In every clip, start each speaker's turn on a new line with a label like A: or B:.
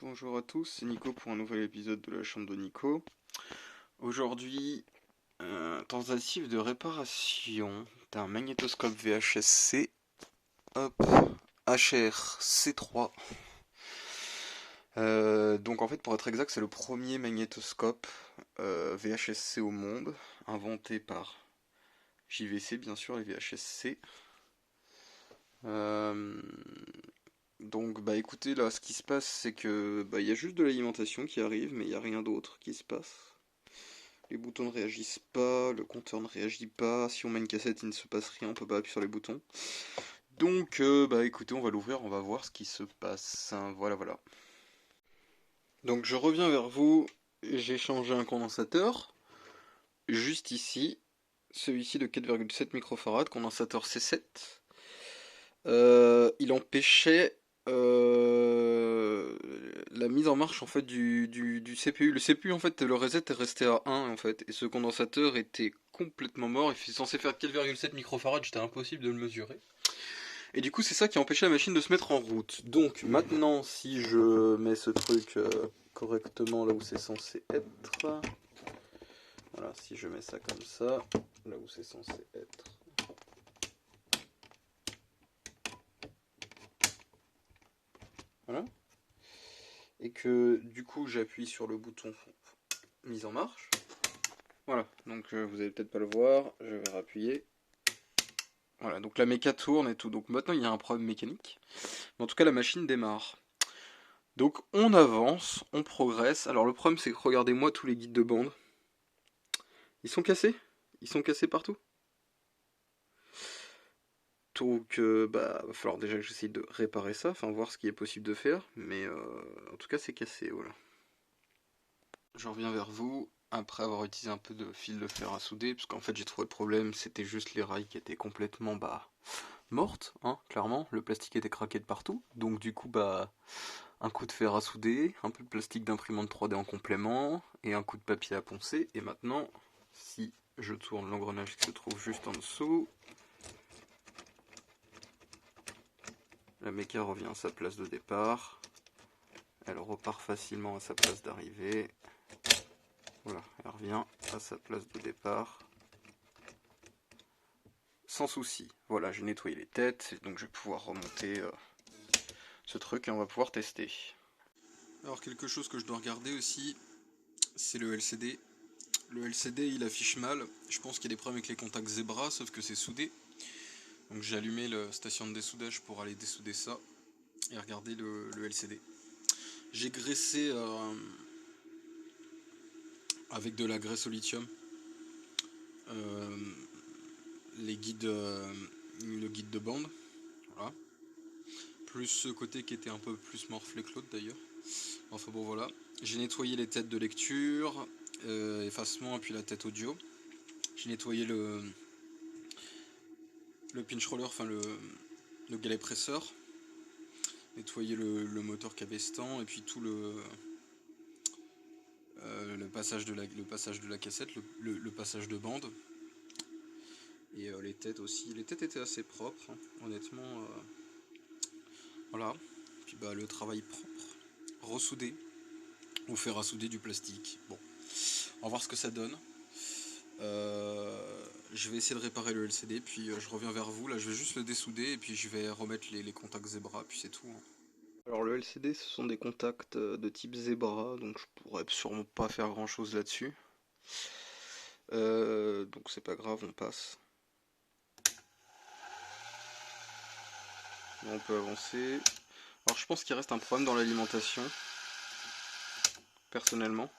A: Bonjour à tous, c'est Nico pour un nouvel épisode de la chambre de Nico. Aujourd'hui, tentative de réparation d'un magnétoscope VHS-C, hop, HR-C3. Donc en fait, pour être exact, c'est le premier magnétoscope VHS-C au monde, inventé par JVC, bien sûr, les VHS-C. Euh, donc bah écoutez, là ce qui se passe c'est que bah il y a juste de l'alimentation qui arrive, mais il n'y a rien d'autre qui se passe. Les boutons ne réagissent pas, le compteur ne réagit pas, si on met une cassette il ne se passe rien, on peut pas appuyer sur les boutons. Donc bah écoutez, on va l'ouvrir, on va voir ce qui se passe. Voilà voilà. Donc je reviens vers vous, j'ai changé un condensateur, juste ici, celui-ci de 4,7 microfarad, condensateur C7. Il empêchait la mise en marche en fait du CPU. Le CPU en fait le reset est resté à 1 en fait et ce condensateur était complètement mort. Il est censé faire 4,7 microfarad, c'était impossible de le mesurer. Et du coup c'est ça qui a empêché la machine de se mettre en route. Donc maintenant si je mets ce truc correctement là où c'est censé être, voilà, si je mets ça comme ça, là où c'est censé être. Voilà. Et que du coup j'appuie sur le bouton mise en marche. Voilà, donc vous allez peut-être pas le voir, je vais rappuyer. Voilà, donc la méca tourne et tout, donc maintenant il y a un problème mécanique. Mais en tout cas la machine démarre. Donc on avance, on progresse. Alors le problème c'est que regardez-moi tous les guides de bande. Ils sont cassés. Ils sont cassés partout. Donc bah va falloir déjà que j'essaye de réparer ça, enfin voir ce qui est possible de faire. Mais en tout cas c'est cassé, voilà. Je reviens vers vous après avoir utilisé un peu de fil de fer à souder, parce qu'en fait j'ai trouvé le problème, c'était juste les rails qui étaient complètement mortes, hein, clairement, le plastique était craqué de partout, donc du coup un coup de fer à souder, un peu de plastique d'imprimante 3D en complément, et un coup de papier à poncer, et maintenant, si je tourne l'engrenage qui se trouve juste en dessous, la méca revient à sa place de départ, elle repart facilement à sa place d'arrivée. Voilà, elle revient à sa place de départ. Sans souci. Voilà, j'ai nettoyé les têtes, donc je vais pouvoir remonter ce truc et on va pouvoir tester. Alors quelque chose que je dois regarder aussi, c'est le LCD. Le LCD il affiche mal, je pense qu'il y a des problèmes avec les contacts Zebra, sauf que c'est soudé. Donc j'ai allumé la station de dessoudage pour aller dessouder ça et regarder le LCD. J'ai graissé avec de la graisse au lithium euh, le guide de bande. Voilà. Plus ce côté qui était un peu plus morflé que l'autre d'ailleurs. Enfin bon voilà. J'ai nettoyé les têtes de lecture, effacement et puis la tête audio. J'ai nettoyé le pinch roller, enfin le galet presseur. Nettoyé le moteur cabestant et puis tout le passage de la cassette, le passage de bande. Et les têtes aussi. Les têtes étaient assez propres, hein, honnêtement. Voilà. Puis bah le travail propre. Ressouder. Ou faire rassouder du plastique. Bon. On va voir ce que ça donne. Je vais essayer de réparer le LCD, puis je reviens vers vous. Là, je vais juste le dessouder et puis je vais remettre les contacts Zebra, puis c'est tout, hein. Alors, le LCD, ce sont des contacts de type Zebra, donc je pourrais sûrement pas faire grand chose là-dessus. Donc, c'est pas grave, on passe. Là, on peut avancer. Alors, je pense qu'il reste un problème dans l'alimentation, personnellement.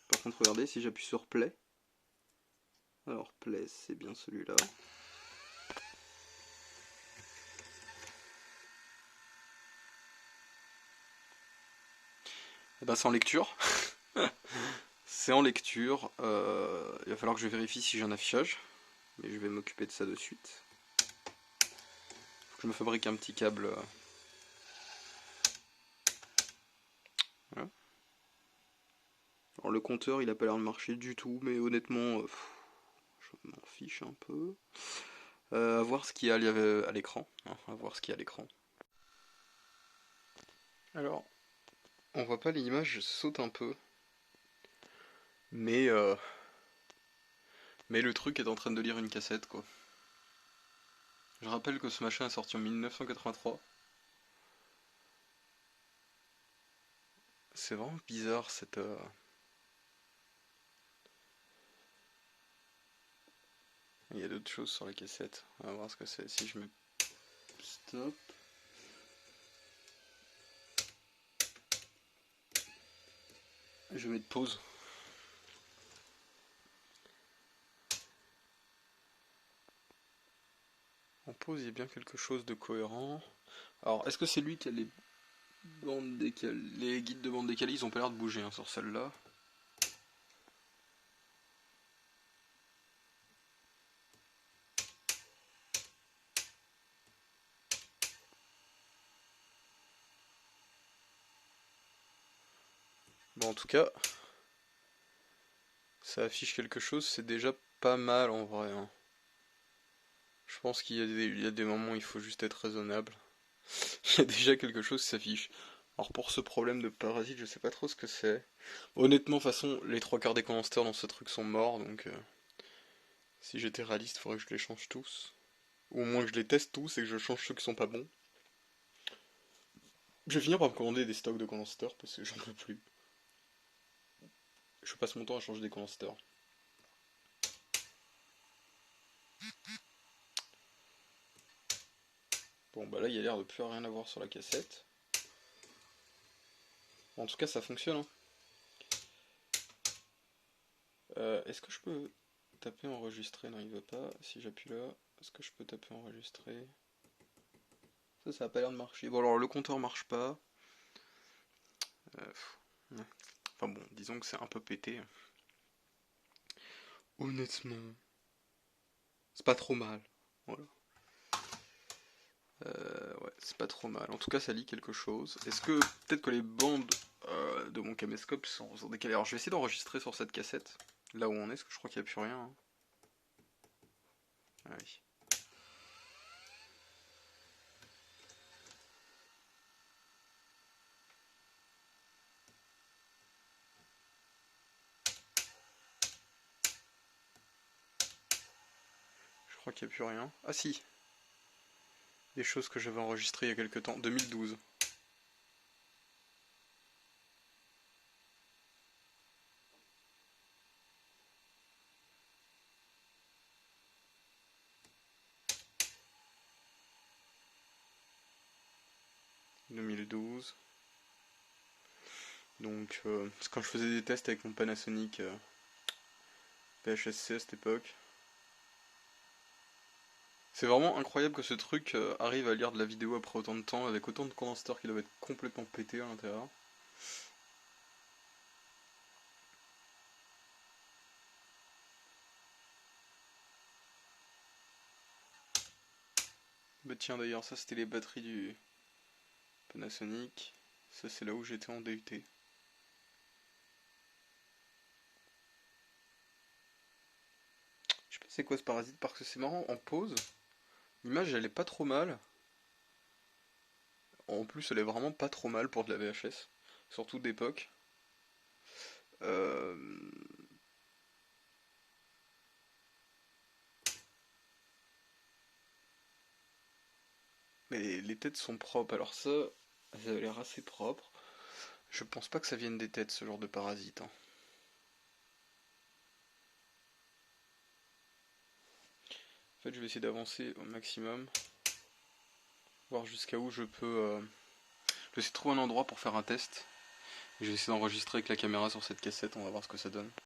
A: Par contre, regardez, si j'appuie sur Play. Alors, Play, c'est bien celui-là. Et ben, c'est en lecture. C'est en lecture. Il va falloir que je vérifie si j'ai un affichage. Mais je vais m'occuper de ça de suite. Faut que je me fabrique un petit câble. Voilà. Alors le compteur il a pas l'air de marcher du tout, mais honnêtement je m'en fiche un peu. À voir ce qu'il y a à l'écran, hein, à voir ce qu'il y a à l'écran. Alors, on voit pas l'image, je saute un peu. Mais, mais le truc est en train de lire une cassette, quoi. Je rappelle que ce machin est sorti en 1983. C'est vraiment bizarre cette... Il y a d'autres choses sur la cassette. On va voir ce que c'est. Si je mets stop. Je vais mettre pause. En pause, il y a bien quelque chose de cohérent. Alors, est-ce que c'est lui qui a les bandes décalées? Les guides de bande décalée, ils ont pas l'air de bouger hein, sur celle-là. Bon, en tout cas, ça affiche quelque chose, c'est déjà pas mal en vrai, hein. Je pense qu'il y a des moments où il faut juste être raisonnable. Il y a déjà quelque chose qui s'affiche. Alors pour ce problème de parasite, je sais pas trop ce que c'est. Honnêtement, de toute façon, les trois quarts des condensateurs dans ce truc sont morts, donc si j'étais réaliste, il faudrait que je les change tous. Ou au moins que je les teste tous et que je change ceux qui sont pas bons. Je vais finir par me commander des stocks de condensateurs parce que j'en peux plus. Je passe mon temps à changer des condensateurs. Bon bah là il y a l'air de plus rien avoir sur la cassette. En tout cas ça fonctionne hein. Est-ce que je peux taper enregistrer? Non il veut pas. Si j'appuie là, est-ce que je peux taper enregistrer? Ça a pas l'air de marcher. Bon alors le compteur marche pas. Ouais. Enfin bon, disons que c'est un peu pété. Honnêtement, c'est pas trop mal. Voilà. Ouais, c'est pas trop mal. En tout cas, ça lit quelque chose. Est-ce que peut-être que les bandes de mon caméscope sont décalées? Alors, je vais essayer d'enregistrer sur cette cassette. Là où on est, parce que je crois qu'il n'y a plus rien, hein. Ah oui. Je crois qu'il n'y a plus rien. Ah si, des choses que j'avais enregistrées il y a quelques temps. 2012. Donc, c'est quand je faisais des tests avec mon Panasonic PHSC à cette époque. C'est vraiment incroyable que ce truc arrive à lire de la vidéo après autant de temps, avec autant de condensateurs qui doivent être complètement pétés à l'intérieur. Bah tiens d'ailleurs, ça c'était les batteries du Panasonic. Ça c'est là où j'étais en DUT. Je sais pas c'est quoi ce parasite parce que c'est marrant, en pause, l'image elle est pas trop mal. En plus elle est vraiment pas trop mal pour de la VHS, surtout d'époque. Euh, Mais les têtes sont propres, alors ça a l'air assez propre. Je pense pas que ça vienne des têtes ce genre de parasite, hein. En fait je vais essayer d'avancer au maximum, voir jusqu'à où je peux... Je vais essayer de trouver un endroit pour faire un test. Et je vais essayer d'enregistrer avec la caméra sur cette cassette, on va voir ce que ça donne.